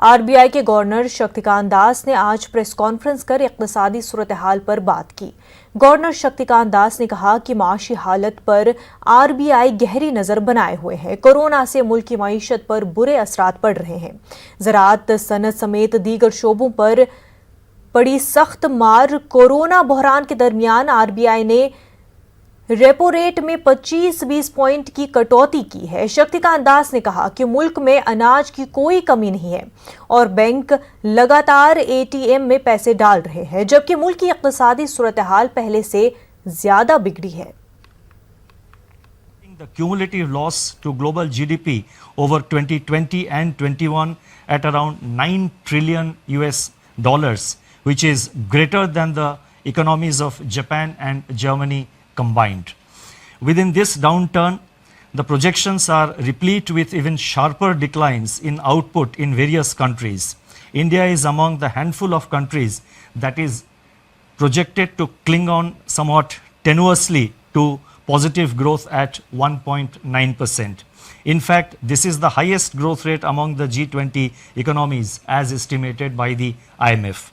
RBI के governor Shaktikanta Das ने आज प्रेस कॉन्फ्रेंस कर इक्तिसादी सूरत हाल पर बात की। गवर्नर शक्तिकांत दास ने कहा कि माशी हालत पर आरबीआई गहरी नजर बनाए हुए है। कोरोना से मुल्क की मईशत पर बुरे असरात पड़ रहे हैं। ज़राअत, सनत समेत दीगर शोबों पर पड़ी सख्त मार। कोरोना बहरान के दरमियान आरबीआई ने रेपो रेट में 25-20 पॉइंट की कटौती की है। शक्तिकांत दास ने कहा कि मुल्क में अनाज की कोई कमी नहीं है और बैंक लगातार एटीएम में पैसे डाल रहे हैं, जबकि मुल्क की इक्तिसादी सूरत हाल पहले से ज्यादा बिगड़ी है। The cumulative loss to global GDP over 2020 and 21 at around $9 trillion, which is greater than the economies of Japan and Germany combined. Within this downturn, the projections are replete with even sharper declines in output in various countries. India is among the handful of countries that is projected to cling on somewhat tenuously to positive growth at 1.9%. In fact, this is the highest growth rate among the G20 economies as estimated by the IMF.